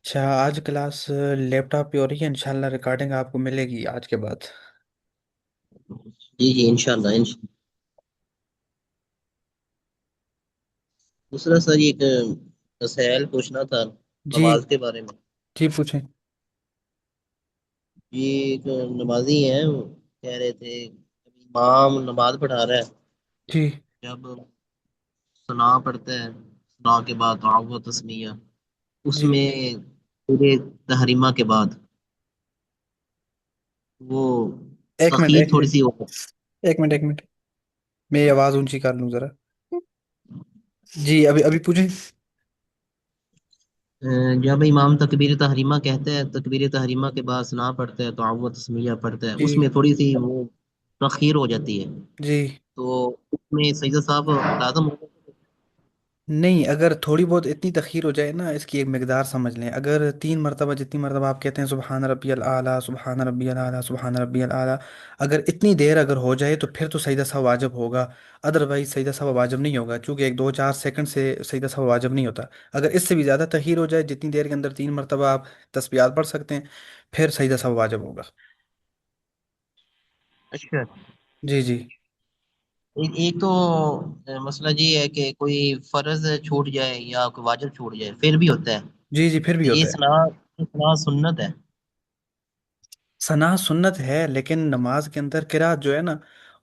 اچھا، آج کلاس لیپ ٹاپ پہ ہو رہی ہے، انشاءاللہ ریکارڈنگ آپ کو ملے گی آج کے بعد۔ جی جی انشاءاللہ دوسرا سر یہ ایک مسائل پوچھنا تھا جی نماز کے بارے میں۔ جی پوچھیں۔ یہ ایک نمازی ہیں وہ کہہ رہے تھے امام نماز پڑھا رہا ہے، جی جب ثنا پڑھتا ہے ثنا کے بعد دعا و تسمیہ اس جی میں پورے تحریمہ کے بعد وہ ایک منٹ تاخیر ایک تھوڑی منٹ سی ہو۔ ایک منٹ ایک منٹ، میں آواز اونچی کر لوں ذرا۔ جی ابھی ابھی پوچھیں۔ جب امام تکبیر تحریمہ کہتا ہے، تکبیر تحریمہ کے بعد ثنا پڑھتا ہے دعا و تسمیہ پڑھتا ہے، جی اس میں تھوڑی سی وہ تاخیر ہو جاتی ہے، جی تو اس میں سجدہ صاحب لازم ہوتا ہے؟ نہیں، اگر تھوڑی بہت اتنی تخیر ہو جائے نا، اس کی ایک مقدار سمجھ لیں۔ اگر 3 مرتبہ، جتنی مرتبہ آپ کہتے ہیں سبحان ربی العلیٰ سبحان ربی العلیٰ سبحان ربی العلیٰ، اگر اتنی دیر اگر ہو جائے تو پھر تو سجدہ سہو واجب ہوگا۔ ادروائز سجدہ سہو واجب نہیں ہوگا، چونکہ 1 2 4 سیکنڈ سے سجدہ سہو واجب نہیں ہوتا۔ اگر اس سے بھی زیادہ تخیر ہو جائے، جتنی دیر کے اندر 3 مرتبہ آپ تسبیحات پڑھ سکتے ہیں، پھر سجدہ سہو واجب ہوگا۔ اچھا، جی جی ایک تو مسئلہ یہ ہے کہ کوئی فرض چھوٹ جائے یا کوئی واجب چھوٹ جائے پھر بھی ہوتا ہے، جی جی پھر تو بھی یہ ہوتا ہے۔ سنا سنت ہے؟ ثنا سنت ہے، لیکن نماز کے اندر قرات جو ہے نا،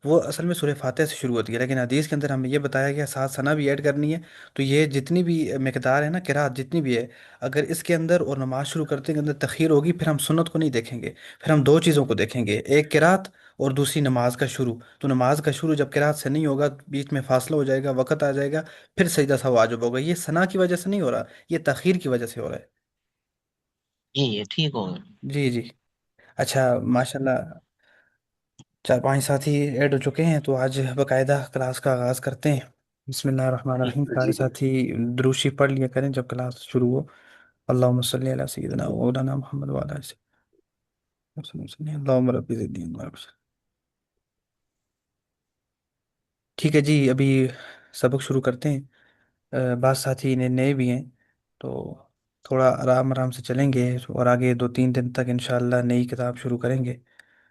وہ اصل میں سورہ فاتحہ سے شروع ہوتی ہے، لیکن حدیث کے اندر ہمیں یہ بتایا گیا ساتھ ثنا بھی ایڈ کرنی ہے۔ تو یہ جتنی بھی مقدار ہے نا، قرات جتنی بھی ہے، اگر اس کے اندر اور نماز شروع کرتے کے اندر تخیر ہوگی، پھر ہم سنت کو نہیں دیکھیں گے، پھر ہم دو چیزوں کو دیکھیں گے، ایک قرات اور دوسری نماز کا شروع۔ تو نماز کا شروع جب قرات سے نہیں ہوگا، بیچ میں فاصلہ ہو جائے گا، وقت آ جائے گا، پھر سجدہ سا واجب ہوگا۔ یہ ثنا کی وجہ سے نہیں ہو رہا، یہ تخیر کی وجہ سے ہو رہا ہے۔ جی یہ ٹھیک ہوگا۔ جی جی اچھا، ماشاء اللہ 4 5 ساتھی ایڈ ہو چکے ہیں، تو آج باقاعدہ کلاس کا آغاز کرتے ہیں۔ بسم اللہ الرحمن الرحیم، سارے ساتھی دروشی پڑھ لیا کریں جب کلاس شروع ہو۔ اللہم صلی علی سیدنا و مولانا محمد وعلی آلہ سیدنا وسلم، اللہم رب زدنی علما۔ ٹھیک ہے جی، ابھی سبق شروع کرتے ہیں۔ بعض ساتھی نئے بھی ہیں، تو تھوڑا آرام آرام سے چلیں گے، اور آگے 2 3 دن تک انشاءاللہ نئی کتاب شروع کریں گے۔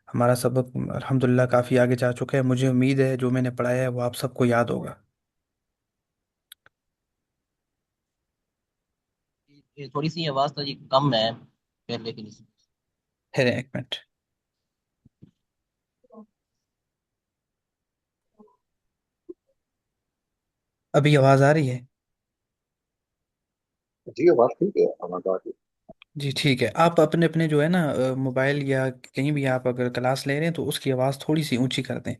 ہمارا سبق الحمدللہ کافی آگے جا چکا ہے، مجھے امید ہے جو میں نے پڑھایا ہے وہ آپ سب کو یاد ہوگا۔ یہ تھوڑی سی آواز تو جی کم ہے پہلے کی نسبت۔ ٹھہریں ایک منٹ۔ ابھی آواز آ رہی ہے؟ جی آواز ٹھیک ہے آواز آ رہی ہے۔ جی ٹھیک ہے، آپ اپنے اپنے جو ہے نا موبائل یا کہیں بھی آپ اگر کلاس لے رہے ہیں تو اس کی آواز تھوڑی سی اونچی کر دیں۔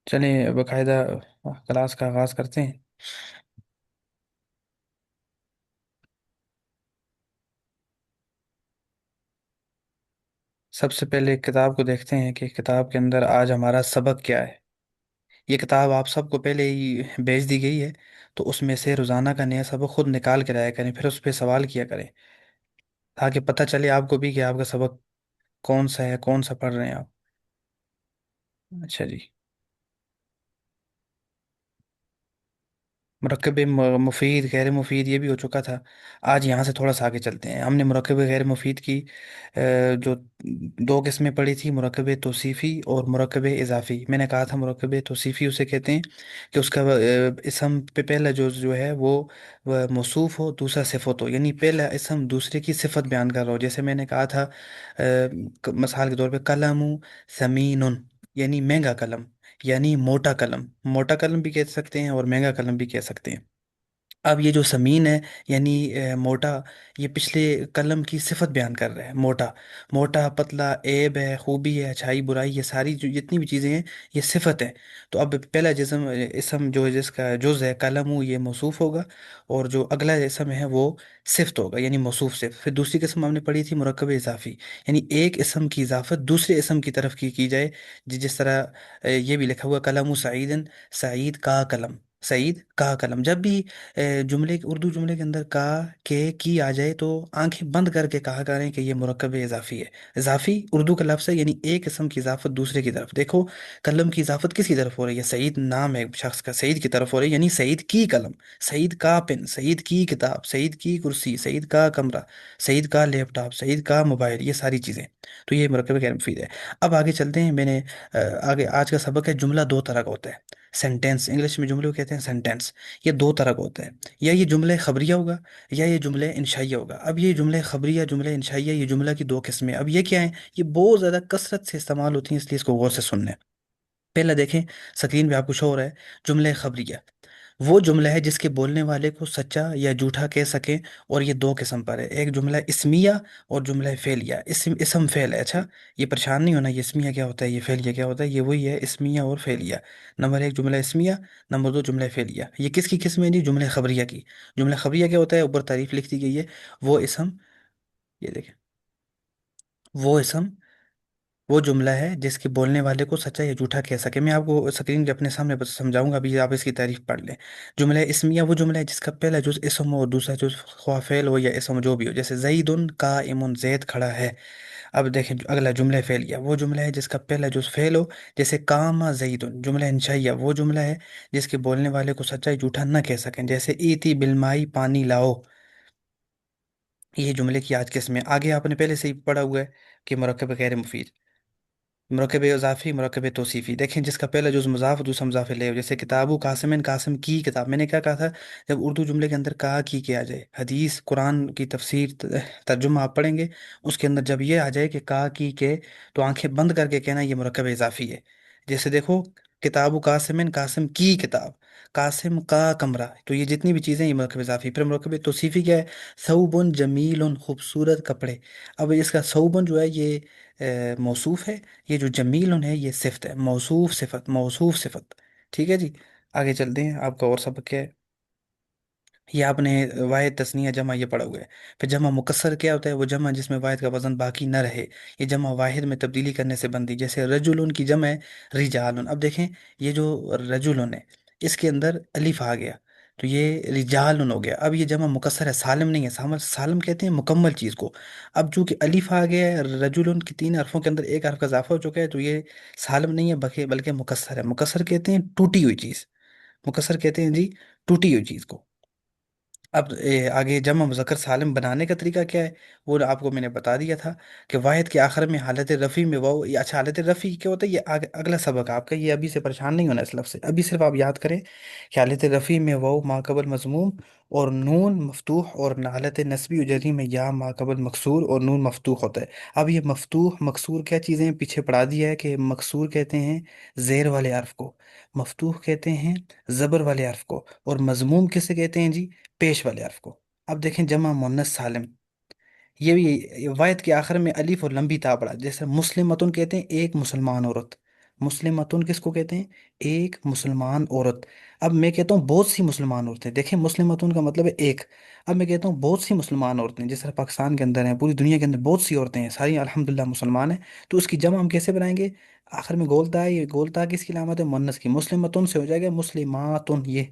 چلیں باقاعدہ کلاس کا آغاز کرتے ہیں۔ سب سے پہلے کتاب کو دیکھتے ہیں کہ کتاب کے اندر آج ہمارا سبق کیا ہے۔ یہ کتاب آپ سب کو پہلے ہی بھیج دی گئی ہے، تو اس میں سے روزانہ کا نیا سبق خود نکال کے لایا کریں، پھر اس پہ سوال کیا کریں، تاکہ پتہ چلے آپ کو بھی کہ آپ کا سبق کون سا ہے، کون سا پڑھ رہے ہیں آپ۔ اچھا جی، مرکب مفید غیر مفید یہ بھی ہو چکا تھا۔ آج یہاں سے تھوڑا سا آگے چلتے ہیں۔ ہم نے مرکب غیر مفید کی جو 2 قسمیں پڑھی تھی، مرکب توصیفی اور مرکب اضافی۔ میں نے کہا تھا مرکب توصیفی اسے کہتے ہیں کہ اس کا اسم پہ پہلا جو ہے وہ موصوف ہو، دوسرا صفت ہو، یعنی پہلا اسم دوسرے کی صفت بیان کر رہا ہو۔ جیسے میں نے کہا تھا مثال کے طور پہ قلم ثمین، یعنی مہنگا قلم، یعنی موٹا قلم، موٹا قلم بھی کہہ سکتے ہیں اور مہنگا قلم بھی کہہ سکتے ہیں۔ اب یہ جو سمین ہے، یعنی موٹا، یہ پچھلے قلم کی صفت بیان کر رہا ہے، موٹا، موٹا پتلا، عیب ہے، خوبی ہے، اچھائی برائی، یہ ساری جو جتنی بھی چیزیں ہیں یہ صفت ہے۔ تو اب پہلا جسم اسم جو ہے جس کا جز ہے قلم، یہ موصوف ہوگا، اور جو اگلا اسم ہے وہ صفت ہوگا، یعنی موصوف صفت۔ پھر دوسری قسم ہم نے پڑھی تھی مرکب اضافی، یعنی ایک اسم کی اضافت دوسرے اسم کی طرف کی جائے، جس طرح یہ بھی لکھا ہوا قلم سعید، سعید کا قلم، سعید کا قلم، جب بھی اردو جملے کے اندر کا کی آ جائے تو آنکھیں بند کر کے کہا کریں کہ یہ مرکب اضافی ہے۔ اضافی اردو کا لفظ ہے، یعنی ایک اسم کی اضافت دوسرے کی طرف۔ دیکھو قلم کی اضافت کس کی طرف ہو رہی ہے؟ سعید نام ہے ایک شخص کا، سعید کی طرف ہو رہی ہے، یعنی سعید کی قلم، سعید کا پن، سعید کی کتاب، سعید کی کرسی، سعید کا کمرہ، سعید کا لیپ ٹاپ، سعید کا موبائل، یہ ساری چیزیں۔ تو یہ مرکب غیر مفید ہے۔ اب آگے چلتے ہیں، میں نے آگے آج کا سبق ہے جملہ دو طرح کا ہوتا ہے۔ سینٹینس، انگلش میں جملے کو کہتے ہیں سینٹینس۔ یہ دو طرح کا ہوتا ہے، یا یہ جملے خبریہ ہوگا یا یہ جملے انشائیہ ہوگا۔ اب یہ جملے خبریہ، جملے انشائیہ، یہ جملہ کی دو قسمیں۔ اب یہ کیا ہیں؟ یہ بہت زیادہ کثرت سے استعمال ہوتی ہیں، اس لیے اس کو غور سے سننا ہے۔ پہلا دیکھیں، اسکرین پہ آپ کو شو ہو رہا ہے جملے خبریہ۔ وہ جملہ ہے جس کے بولنے والے کو سچا یا جھوٹا کہہ سکیں، اور یہ دو قسم پر ہے، ایک جملہ اسمیہ اور جملہ فعلیہ۔ اسم فعل ہے، اچھا یہ پریشان نہیں ہونا، یہ اسمیہ کیا ہوتا ہے یہ فعلیہ کیا ہوتا ہے، یہ وہی ہے اسمیہ اور فعلیہ۔ نمبر ایک جملہ اسمیہ، نمبر دو جملہ فعلیہ۔ یہ کس کی قسم ہے جی؟ جملہ خبریہ کی۔ جملہ خبریہ کیا ہوتا ہے؟ اوپر تعریف لکھ دی گئی ہے، وہ اسم، یہ دیکھیں، وہ اسم، وہ جملہ ہے جس کے بولنے والے کو سچا یا جھوٹا کہہ سکے۔ میں آپ کو اسکرین کے اپنے سامنے بس سمجھاؤں گا، ابھی آپ اس کی تعریف پڑھ لیں۔ جملہ اسمیہ وہ جملہ ہے جس کا پہلا جز اسم ہو اور دوسرا جز خواہ فعل ہو یا اسم جو بھی ہو، جیسے زید قائم، زید کھڑا ہے۔ اب دیکھیں اگلا جملہ فعلیہ، وہ جملہ ہے جس کا پہلا جز فعل ہو، جیسے قام زید۔ جملہ انشائیہ وہ جملہ ہے جس کے بولنے والے کو سچا یا جھوٹا نہ کہہ سکیں، جیسے ایتی بالمائی، پانی لاؤ۔ یہ جملے کی آج قسم ہے۔ آگے آپ نے پہلے سے ہی پڑھا ہوا ہے کہ مرکب غیر مفید، مرکب اضافی، مرکب توصیفی۔ دیکھیں جس کا پہلا جز مضاف دوسرا مضاف الیہ ہو، جیسے کتاب قاسم، قاسم کی کتاب۔ میں نے کیا کہا تھا؟ جب اردو جملے کے اندر کہا کی کیا جائے، حدیث قرآن کی تفسیر ترجمہ آپ پڑھیں گے، اس کے اندر جب یہ آ جائے کہ کہا کی کے، تو آنکھیں بند کر کے کہنا یہ مرکب اضافی ہے۔ جیسے دیکھو کتاب قاسم، قاسم کی کتاب، قاسم کا کمرہ، تو یہ جتنی بھی چیزیں یہ مرکب اضافی۔ پھر مرکب توصیفی کیا ہے؟ ثوبن جمیل، خوبصورت کپڑے۔ اب اس کا ثوبن جو ہے یہ موصوف ہے، یہ جو جمیل ہے یہ صفت ہے، موصوف صفت، موصوف صفت۔ ٹھیک ہے جی، آگے چلتے ہیں، آپ کا اور سبق کیا ہے؟ یہ آپ نے واحد تثنیہ جمع یہ پڑھا ہوا ہے۔ پھر جمع مکسر کیا ہوتا ہے؟ وہ جمع جس میں واحد کا وزن باقی نہ رہے، یہ جمع واحد میں تبدیلی کرنے سے بنتی، جیسے رجلن کی جمع ہے رجالن۔ اب دیکھیں یہ جو رجلن ہے اس کے اندر الف آ گیا تو یہ رجالن ہو گیا۔ اب یہ جمع مکسر ہے، سالم نہیں ہے، سالم سالم کہتے ہیں مکمل چیز کو۔ اب چونکہ الف آ گیا ہے، رجلن کی تین حرفوں کے اندر ایک حرف کا اضافہ ہو چکا ہے، تو یہ سالم نہیں ہے بلکہ مکسر ہے۔ مکسر کہتے ہیں ٹوٹی ہوئی چیز، مکسر کہتے ہیں جی ٹوٹی ہوئی چیز کو۔ اب آگے جمع مذکر سالم بنانے کا طریقہ کیا ہے؟ وہ آپ کو میں نے بتا دیا تھا کہ واحد کے آخر میں حالت رفع میں واو، یہ اچھا حالت رفع کیا ہوتا ہے؟ یہ اگلا سبق ہے آپ کا، یہ ابھی سے پریشان نہیں ہونا اس لفظ سے، ابھی صرف آپ یاد کریں کہ حالت رفع میں واو ما قبل مضموم اور نون مفتوح، اور حالت نصبی و جزمی میں یا ما قبل مکسور اور نون مفتوح ہوتا ہے۔ اب یہ مفتوح مکسور کیا چیزیں ہیں؟ پیچھے پڑھا دیا ہے کہ مکسور کہتے ہیں زیر والے حرف کو، مفتوح کہتے ہیں زبر والے حرف کو، اور مضموم کسے کہتے ہیں جی؟ پیش والے حرف کو۔ اب دیکھیں جمع مؤنث سالم، یہ بھی واحد کے آخر میں الف اور لمبی تا پڑا، جیسے مسلمتن کہتے ہیں ایک مسلمان عورت، مسلمتن کس کو کہتے ہیں؟ ایک مسلمان عورت۔ اب میں کہتا ہوں بہت سی مسلمان عورتیں، دیکھیں مسلمتن کا مطلب ہے ایک، اب میں کہتا ہوں بہت سی مسلمان عورتیں، جس طرح پاکستان کے اندر ہیں، پوری دنیا کے اندر بہت سی عورتیں ہیں، ساری الحمدللہ مسلمان ہیں، تو اس کی جمع ہم کیسے بنائیں گے؟ آخر میں گولتا ہے، یہ گولتا کس کی علامت ہے؟ مؤنث کی، مسلمتن سے ہو جائے گا مسلماتن، یہ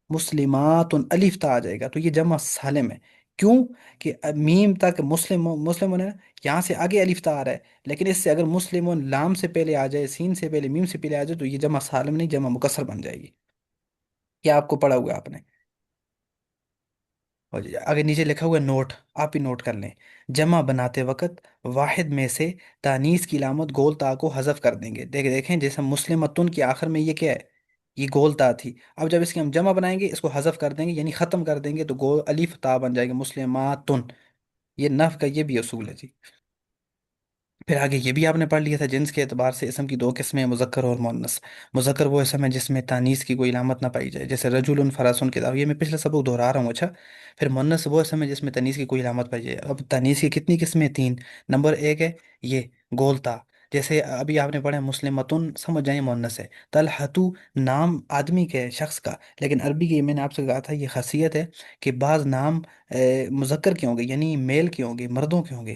مسلمات الف تا آ جائے گا، تو یہ جمع سالم ہے۔ کیوں؟ کہ میم تک مسلم ہے نا، یہاں سے آگے الف تا آ رہا ہے، لیکن اس سے اگر مسلم لام سے پہلے آ جائے، سین سے پہلے، میم سے پہلے آ جائے، تو یہ جمع سالم نہیں جمع مکسر بن جائے گی۔ کیا آپ کو پڑھا ہوا ہے آپ نے؟ اور آگے نیچے لکھا ہوا ہے نوٹ، آپ ہی نوٹ کر لیں، جمع بناتے وقت واحد میں سے تانیث کی علامت گول تا کو حذف کر دیں گے۔ دیکھیں جیسے مسلمتن کے آخر میں یہ کیا ہے؟ یہ گول تا تھی، اب جب اس کی ہم جمع بنائیں گے اس کو حذف کر دیں گے، یعنی ختم کر دیں گے، تو گول الف تا بن جائے گا مسلماتن۔ یہ نحو کا یہ بھی اصول ہے جی۔ پھر آگے یہ بھی آپ نے پڑھ لیا تھا، جنس کے اعتبار سے اسم کی دو قسمیں ہیں، مذکر اور مؤنث۔ مذکر وہ اسم ہے جس میں تانیث کی کوئی علامت نہ پائی جائے، جیسے رجل فرسن کتاب، یہ میں پچھلا سبق دہرا رہا ہوں، اچھا۔ پھر مؤنث وہ اسم ہے جس میں تانیث کی کوئی علامت پائی جائے۔ اب تانیث کی کتنی قسمیں؟ تین۔ نمبر ایک ہے یہ گولتا، جیسے ابھی آپ نے پڑھا مسلمتن، سمجھ جائیں مؤنث ہے۔ طلحتو نام آدمی کے ہے، شخص کا، لیکن عربی کی میں نے آپ سے کہا تھا یہ خاصیت ہے کہ بعض نام مذکر کے ہوں گے، یعنی میل کے ہوں گے، مردوں کے ہوں گے،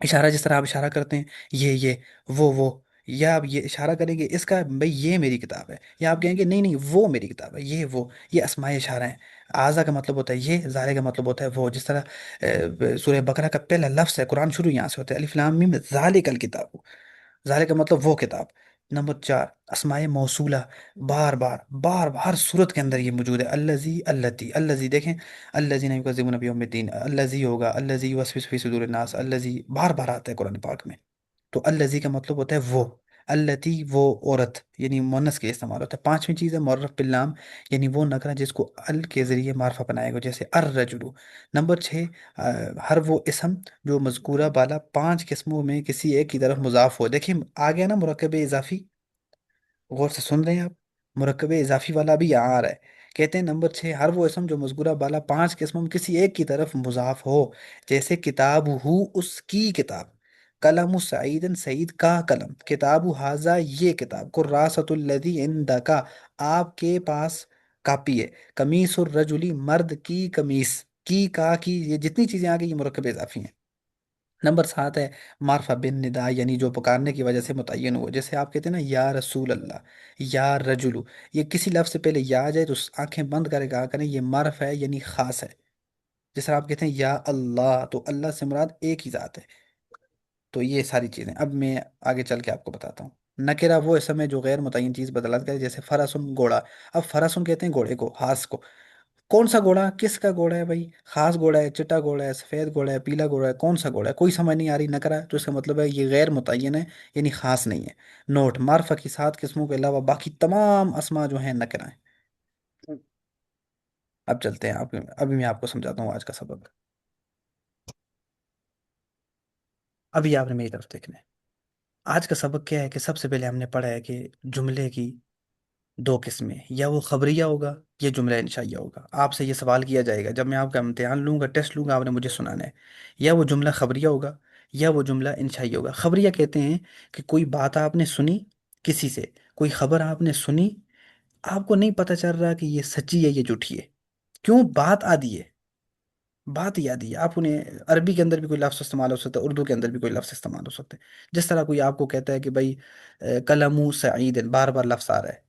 اشارہ جس طرح آپ اشارہ کرتے ہیں، یہ وہ، یا آپ یہ اشارہ کریں گے اس کا بھائی یہ میری کتاب ہے، یا آپ کہیں گے نہیں نہیں وہ میری کتاب ہے، یہ وہ، یہ اسماء اشارہ ہیں۔ آزا کا مطلب ہوتا ہے یہ، زارے کا مطلب ہوتا ہے وہ، جس طرح سورہ بقرہ کا پہلا لفظ ہے، قرآن شروع یہاں سے ہوتا ہے، الف لام میم ذالک الکتاب، ذالک کا مطلب وہ کتاب۔ نمبر چار، اسماء موصولہ، بار بار بار بار ہر صورت کے اندر یہ موجود ہے، الذی اللتی، الذی دیکھیں، الذین یکذبون بیوم الدین، الذی ہوگا، الذی یوسوس فی صدور الناس، الذی بار بار آتا ہے قرآن پاک میں۔ تو الذی کا مطلب ہوتا ہے وہ، التی وہ عورت، یعنی مونس کے استعمال ہوتا ہے۔ پانچویں چیز ہے معرف باللام، یعنی وہ نکرہ جس کو ال کے ذریعے معرفہ بنائے گا، جیسے الرجل۔ نمبر چھ، ہر وہ اسم جو مذکورہ بالا پانچ قسموں میں کسی ایک کی طرف مضاف ہو، دیکھیں آ گیا نا مرکب اضافی، غور سے سن رہے ہیں آپ؟ مرکب اضافی والا بھی یہاں آ رہا ہے۔ کہتے ہیں نمبر 6، ہر وہ اسم جو مذکورہ بالا پانچ قسموں میں کسی ایک کی طرف مضاف ہو، جیسے کتاب ہو اس کی کتاب، قلم سعید سعید کا قلم، کتاب حاضہ یہ کتاب، قراصۃ الذی عندک آپ کے پاس کاپی ہے، قمیص الرجلی مرد کی قمیص، کی یہ جتنی چیزیں آ گئی یہ مرکب اضافی ہیں۔ نمبر 7 ہے معرفہ بن ندا، یعنی جو پکارنے کی وجہ سے متعین ہو، جیسے آپ کہتے ہیں نا یا رسول اللہ، یا رجلو، یہ کسی لفظ سے پہلے یا آ جائے تو آنکھیں بند کرے کہا کریں یہ معرف ہے یعنی خاص ہے۔ جس طرح آپ کہتے ہیں یا اللہ، تو اللہ سے مراد ایک ہی ذات ہے۔ تو یہ ساری چیزیں اب میں آگے چل کے آپ کو بتاتا ہوں۔ نکرہ وہ اسم ہے جو غیر متعین چیز بدلت کرے، جیسے فرسن گھوڑا، اب فرسن کہتے ہیں گھوڑے کو، ہاس کو، کون سا گھوڑا، کس کا گھوڑا ہے بھائی؟ خاص گھوڑا ہے، چٹا گھوڑا ہے، سفید گھوڑا ہے، پیلا گھوڑا ہے، کون سا گھوڑا ہے؟ کوئی سمجھ نہیں آ رہی نکرا، تو اس کا مطلب ہے یہ غیر متعین ہے، یعنی خاص نہیں ہے۔ نوٹ، معرفہ کی 7 قسموں کے علاوہ باقی تمام اسما جو ہیں نکرا ہیں۔ اب چلتے ہیں، ابھی میں آپ کو سمجھاتا ہوں آج کا سبق۔ ابھی آپ نے میری طرف دیکھنا ہے۔ آج کا سبق کیا ہے کہ سب سے پہلے ہم نے پڑھا ہے کہ جملے کی 2 قسمیں، یا وہ خبریہ ہوگا یا جملہ انشائیہ ہوگا۔ آپ سے یہ سوال کیا جائے گا جب میں آپ کا امتحان لوں گا، ٹیسٹ لوں گا، آپ نے مجھے سنانا ہے، یا وہ جملہ خبریہ ہوگا یا وہ جملہ انشائیہ ہوگا۔ خبریہ کہتے ہیں کہ کوئی بات آپ نے سنی کسی سے، کوئی خبر آپ نے سنی، آپ کو نہیں پتہ چل رہا کہ یہ سچی ہے یہ جھوٹی ہے، کیوں؟ بات آدھی ہے، بات یاد ہی ہے۔ آپ انہیں عربی کے اندر بھی کوئی لفظ استعمال ہو سکتا ہے، اردو کے اندر بھی کوئی لفظ استعمال ہو سکتا ہے۔ جس طرح کوئی آپ کو کہتا ہے کہ بھائی قلم سعید، بار بار لفظ آ رہا ہے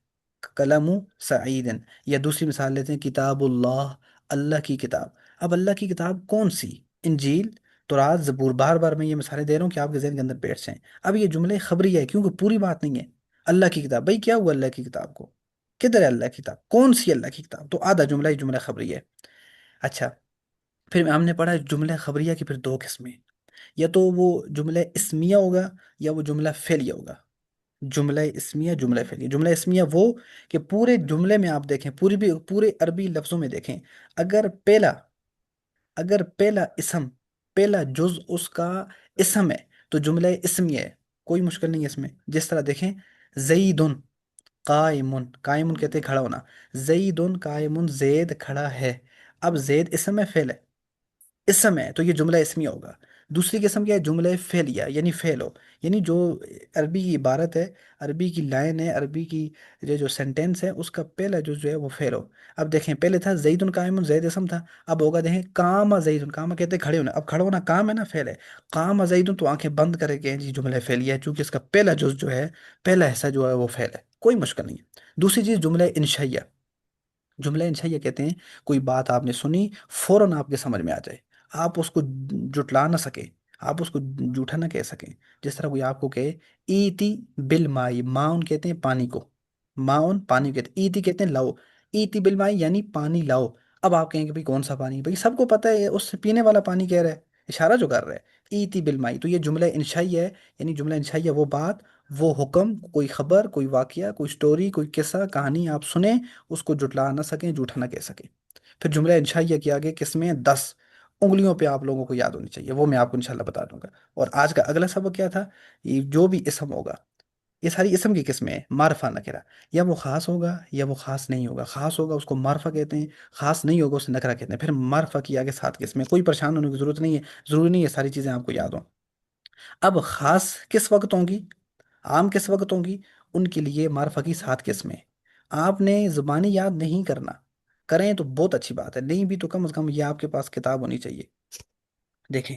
قلم سعید، یا دوسری مثال لیتے ہیں کتاب اللہ، اللہ کی کتاب۔ اب اللہ کی کتاب کون سی؟ انجیل، تورات، زبور، بار بار میں یہ مثالیں دے رہا ہوں کہ آپ کے ذہن کے اندر بیٹھ جائیں۔ اب یہ جملے خبری ہے کیونکہ پوری بات نہیں ہے۔ اللہ کی کتاب، بھائی کیا ہوا اللہ کی کتاب کو؟ کدھر ہے اللہ کی کتاب؟ کون سی اللہ کی کتاب؟ تو آدھا جملہ ہی جملہ خبری ہے۔ اچھا، پھر ہم نے پڑھا جملہ خبریہ کی پھر 2 قسمیں، یا تو وہ جملہ اسمیہ ہوگا یا وہ جملہ فعلیہ ہوگا۔ جملہ اسمیہ، جملہ فعلیہ۔ جملہ اسمیہ وہ کہ پورے جملے میں آپ دیکھیں، پورے عربی لفظوں میں دیکھیں، اگر پہلا اگر پہلا اسم، پہلا جز اس کا اسم ہے تو جملہ اسمیہ ہے، کوئی مشکل نہیں ہے اس میں۔ جس طرح دیکھیں، زیدن قائمن، قائمن کہتے ہیں کھڑا ہونا، زیدن قائمن، زید کھڑا ہے۔ اب زید اسم ہے فعل ہے؟ اسم ہے تو یہ جملہ اسمیہ ہوگا۔ دوسری قسم کیا ہے؟ جملہ فعلیہ، یعنی فعل ہو، یعنی جو عربی کی عبارت ہے، عربی کی لائن ہے، عربی کی جو سینٹینس ہے، اس کا پہلا جو ہے وہ فعل ہو۔ اب دیکھیں پہلے تھا زید قائم، زید اسم تھا، اب ہوگا دیکھیں کام زید، کام کہتے ہیں کھڑے ہونا، اب کھڑا ہونا کام ہے نا، فعل ہے، قام زید، تو آنکھیں بند کرے کہ جی جملہ فعلیہ ہے، چونکہ اس کا پہلا جز جو ہے، پہلا حصہ جو ہے وہ فعل ہے، کوئی مشکل نہیں ہے۔ دوسری چیز جملہ انشائیہ، جملہ انشائیہ کہتے ہیں کوئی بات آپ نے سنی، فوراً آپ کے سمجھ میں آ جائے، آپ اس کو جٹلا نہ سکیں، آپ اس کو جھوٹا نہ کہہ سکیں۔ جس طرح کوئی آپ کو کہے ایتی بالمائی، ماؤن کہتے ہیں پانی کو، ماؤن پانی کہتے ہیں، ایتی کہتے ہیں لاؤ، ایتی بالمائی یعنی پانی لاؤ۔ اب آپ کہیں گے بھائی کون سا پانی؟ بھائی سب کو پتہ ہے اس سے پینے والا پانی کہہ رہا ہے، اشارہ جو کر رہا ہے ایتی بالمائی، تو یہ جملہ انشائیہ ہے، یعنی جملہ انشائیہ وہ بات، وہ حکم، کوئی خبر، کوئی واقعہ، کوئی سٹوری، کوئی قصہ کہانی آپ سنیں، اس کو جھٹلا نہ سکیں، جھوٹا نہ کہہ سکیں۔ پھر جملہ انشائیہ کے آگے قسمیں 10، انگلیوں پہ آپ لوگوں کو یاد ہونی چاہیے، وہ میں آپ کو انشاءاللہ بتا دوں گا۔ اور آج کا اگلا سبق کیا تھا؟ یہ جو بھی اسم ہوگا، یہ ساری اسم کی قسمیں ہیں، معرفہ نکرہ، یا وہ خاص ہوگا یا وہ خاص نہیں ہوگا۔ خاص ہوگا اس کو معرفہ کہتے ہیں، خاص نہیں ہوگا اسے نکرہ کہتے ہیں۔ پھر معرفہ کی آگے 7 قسمیں، کوئی پریشان ہونے کی ضرورت نہیں ہے، ضروری نہیں ہے ساری چیزیں آپ کو یاد ہوں۔ اب خاص کس وقت ہوں گی، عام کس وقت ہوں گی، ان کے لیے معرفہ کی 7 قسمیں۔ آپ نے زبانی یاد نہیں کرنا، کریں تو بہت اچھی بات ہے، نہیں بھی تو کم از کم یہ آپ کے پاس کتاب ہونی چاہیے۔ دیکھیں،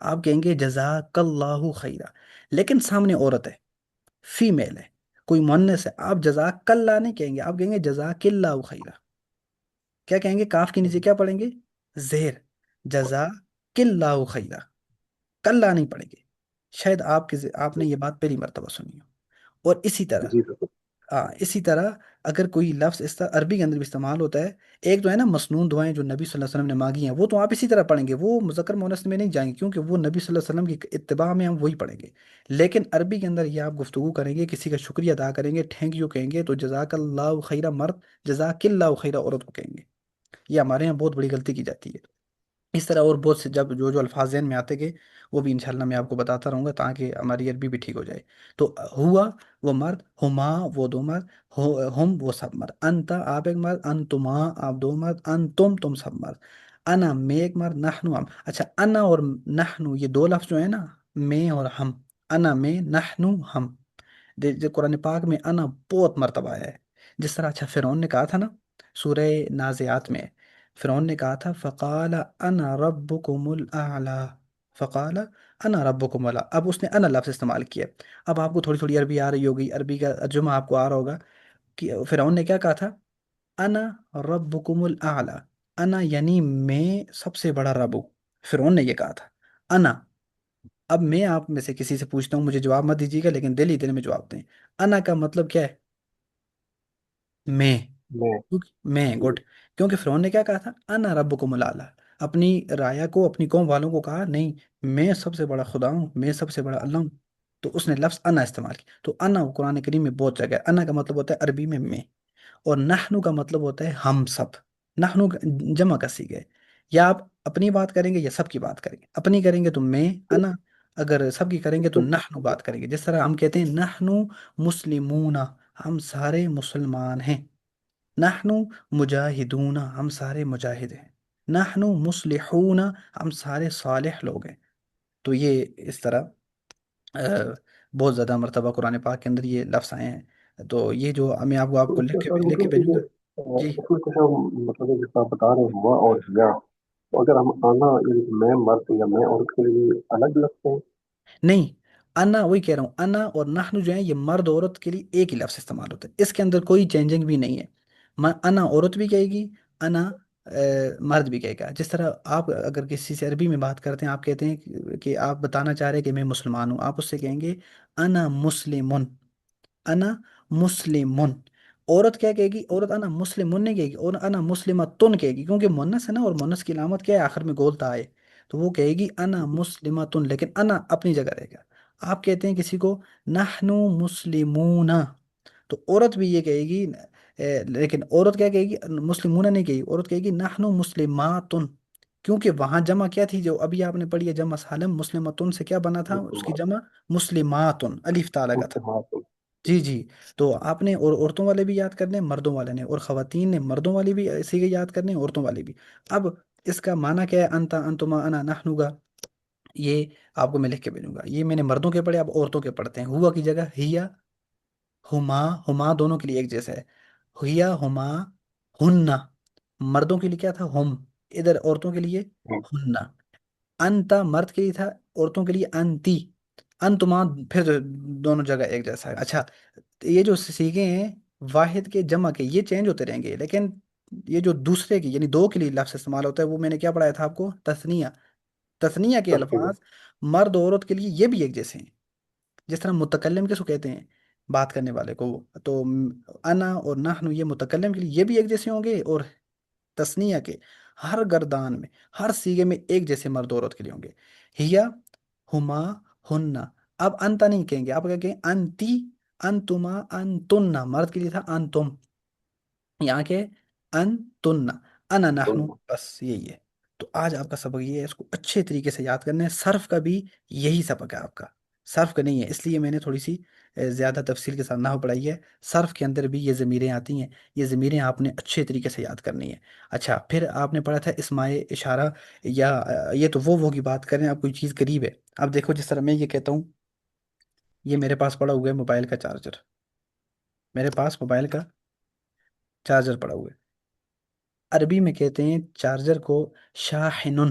آپ کہیں گے جزاک اللہ خیرہ، لیکن سامنے عورت ہے، فیمیل ہے، کوئی مونس ہے، آپ جزاک اللہ نہیں کہیں گے، آپ کہیں گے جزاک اللہ خیرہ۔ کیا کہیں گے؟ کاف کے نیچے کیا پڑھیں گے؟ زہر، جزاک اللہ خیرہ، کلّا نہیں پڑھیں گے۔ شاید آپ نے یہ بات پہلی مرتبہ سنی ہو۔ اور اسی طرح، جی بالکل اسی طرح اگر کوئی لفظ اس طرح عربی کے اندر بھی استعمال ہوتا ہے، ایک تو ہے نا مسنون دعائیں جو نبی صلی اللہ علیہ وسلم نے مانگی ہیں، وہ تو آپ اسی طرح پڑھیں گے، وہ مذکر مونث میں نہیں جائیں گے، کیونکہ وہ نبی صلی اللہ علیہ وسلم کی اتباع میں ہم وہی پڑھیں گے۔ لیکن عربی کے اندر یہ آپ گفتگو کریں گے، کسی کا شکریہ ادا کریں گے، تھینک یو کہیں گے، تو جزاک اللہ خیرہ مرد، جزاک اللہ خیرہ عورت کو کہیں گے۔ یہ ہمارے یہاں بہت بڑی غلطی کی جاتی ہے۔ اس طرح اور بہت سے جب جو الفاظ ذہن میں آتے گئے، وہ بھی انشاءاللہ میں آپ کو بتاتا رہوں گا، تاکہ ہماری عربی بھی ٹھیک ہو جائے۔ تو ہوا وہ مرد، ہما وہ دو مرد، ہم وہ سب مرد، انتا آپ ایک مرد، انتما آپ دو مرد، انتم تم سب مرد، انا میں ایک مرد، نحنو ہم۔ اچھا، انا اور نحنو یہ دو لفظ جو ہیں نا، میں اور ہم، انا میں، نحنو ہم، قرآن پاک میں انا بہت مرتبہ آیا ہے۔ جس طرح اچھا فرعون نے کہا تھا نا سورہ نازعات میں، فرعون نے کہا تھا فقال انا ربکم الاعلی، فقال انا ربکم الاعلی، اب اس نے انا لفظ استعمال کیا۔ اب آپ کو تھوڑی تھوڑی عربی آ رہی ہوگی، عربی کا ترجمہ آپ کو آ رہا ہوگا کہ فرعون نے کیا کہا تھا؟ انا ربکم الاعلی، انا یعنی میں سب سے بڑا رب ہوں، فرعون نے یہ کہا تھا انا۔ اب میں آپ میں سے کسی سے پوچھتا ہوں، مجھے جواب مت دیجیے گا، لیکن دل ہی دل میں جواب دیں۔ انا کا مطلب کیا ہے؟ میں، میں میں جی گڈ، کیونکہ فرعون نے کیا کہا تھا؟ انا ربکم الاعلی، اپنی رایا کو، اپنی قوم والوں کو کہا نہیں، میں سب سے بڑا خدا ہوں، میں سب سے بڑا اللہ ہوں، تو اس نے لفظ انا استعمال کیا۔ تو انا قرآن کریم میں بہت جگہ ہے۔ انا کا مطلب ہوتا ہے عربی میں میں، اور نحنو کا مطلب ہوتا ہے ہم سب۔ نحنو جمع کا صیغہ ہے، یا آپ اپنی بات کریں گے یا سب کی بات کریں گے، اپنی کریں گے تو میں انا، اگر سب کی کریں گے تو نحنو بات کریں گے۔ جس طرح ہم کہتے ہیں نحنو مسلمون، ہم سارے مسلمان ہیں، نحنو مجاہدون، ہم سارے مجاہد ہیں، نحنو مصلحون، ہم سارے صالح لوگ ہیں۔ تو یہ اس طرح بہت زیادہ مرتبہ قرآن پاک کے اندر یہ لفظ آئے ہیں۔ تو یہ جو میں آپ تو کو اس کے ساتھ لکھ کے مطلب کہ بھیجوں گا۔ جی، اس میں کچھ ہم مطلب کہ جیسا آپ بتا رہے ہیں ہوا اور یا، تو اگر ہم آنا یعنی کہ میں مرد یا میں عورت کے لیے الگ لگتے ہیں؟ نہیں، انا وہی کہہ رہا ہوں، انا اور نحنو جو ہیں یہ مرد عورت کے لیے ایک ہی لفظ استعمال ہوتا ہے، اس کے اندر کوئی چینجنگ بھی نہیں ہے۔ انا عورت بھی کہے گی، انا مرد بھی کہے گا۔ جس طرح آپ اگر کسی سے عربی میں بات کرتے ہیں، آپ کہتے ہیں کہ آپ بتانا چاہ رہے ہیں کہ میں مسلمان ہوں، آپ اس سے کہیں گے انا مسلمن، انا مسلمن۔ عورت کیا کہے گی؟ عورت انا مسلمن نہیں کہے گی، اور انا مسلمتن کہے گی، کیونکہ مونس ہے نا، اور مونس کی علامت کیا ہے؟ آخر میں گولتا ہے، تو وہ کہے گی انا مسلمتن، لیکن انا اپنی جگہ رہے گا۔ آپ کہتے ہیں کسی کو نحنو مسلمون، تو عورت بھی یہ کہے گی، لیکن عورت کیا کہے گی؟ مسلمون نہیں کہے گی، عورت کہے گی نحنو مسلماتن، کیونکہ وہاں جمع کیا تھی جو ابھی آپ نے پڑھی ہے، جمع سالم، مسلمتن سے کیا بنا تھا اس کی مسلمان جمع؟ مسلماتن، الف تاء لگا تھا۔ مسلمات جی جی، تو آپ نے اور عورتوں والے بھی یاد کرنے ہیں، مردوں والے نے، اور خواتین نے مردوں والی بھی اسی کے یاد کرنے ہیں، عورتوں والی بھی۔ اب اس کا معنی کیا ہے؟ انتا انتما انا نحنو کا، یہ آپ کو میں لکھ کے بھیجوں گا۔ یہ میں نے مردوں کے پڑھے، اب عورتوں کے پڑھتے ہیں۔ ہوا کی جگہ ہیا، ہما، ہما دونوں کے لیے ایک جیسا ہے، ہیا ہما، ہننا، مردوں کے لیے کیا تھا؟ ہم، ادھر عورتوں کے لیے ہننا۔ انتا مرد کے لیے تھا، عورتوں کے لیے انتی، انتما پھر دونوں جگہ ایک جیسا ہے۔ اچھا، یہ جو سیگے ہیں واحد کے جمع کے، یہ چینج ہوتے رہیں گے، لیکن یہ جو دوسرے کی یعنی دو کے لیے لفظ استعمال ہوتا ہے، وہ میں نے کیا پڑھایا تھا آپ کو؟ تثنیہ، تثنیہ کے تصویر الفاظ مرد اور عورت کے لیے یہ بھی ایک جیسے ہیں۔ جس طرح متکلم کس کو کہتے ہیں؟ بات کرنے والے کو، تو انا اور نحنو یہ متکلم کے لیے یہ بھی ایک جیسے ہوں گے، اور تسنیہ کے ہر گردان میں، ہر سیگے میں ایک جیسے مرد و عورت کے لیے ہوں گے۔ ہیا، ہما، ہننا۔ اب انتا نہیں کہیں گے، آپ کیا کہیں؟ انتی، انتما، انتننا، مرد کے لیے تھا انتم، یہاں کے ان تننا، انا نحنو، بس یہی ہے۔ تو آج آپ کا سبق یہ ہے، اس کو اچھے طریقے سے یاد کرنا ہے۔ صرف کا بھی یہی سبق ہے آپ کا، صرف کا نہیں ہے، اس لیے میں نے تھوڑی سی زیادہ تفصیل کے ساتھ نحو پڑھائی ہے۔ صرف کے اندر بھی یہ ضمیریں آتی ہیں، یہ ضمیریں آپ نے اچھے طریقے سے یاد کرنی ہے۔ اچھا، پھر آپ نے پڑھا تھا اسماء اشارہ، یا یہ تو وہ کی بات کریں آپ کوئی چیز قریب ہے۔ اب دیکھو، جس طرح میں یہ کہتا ہوں، یہ میرے پاس پڑا ہوا ہے موبائل کا چارجر، میرے پاس موبائل کا چارجر پڑا ہوا ہے، عربی میں کہتے ہیں چارجر کو شاحنن۔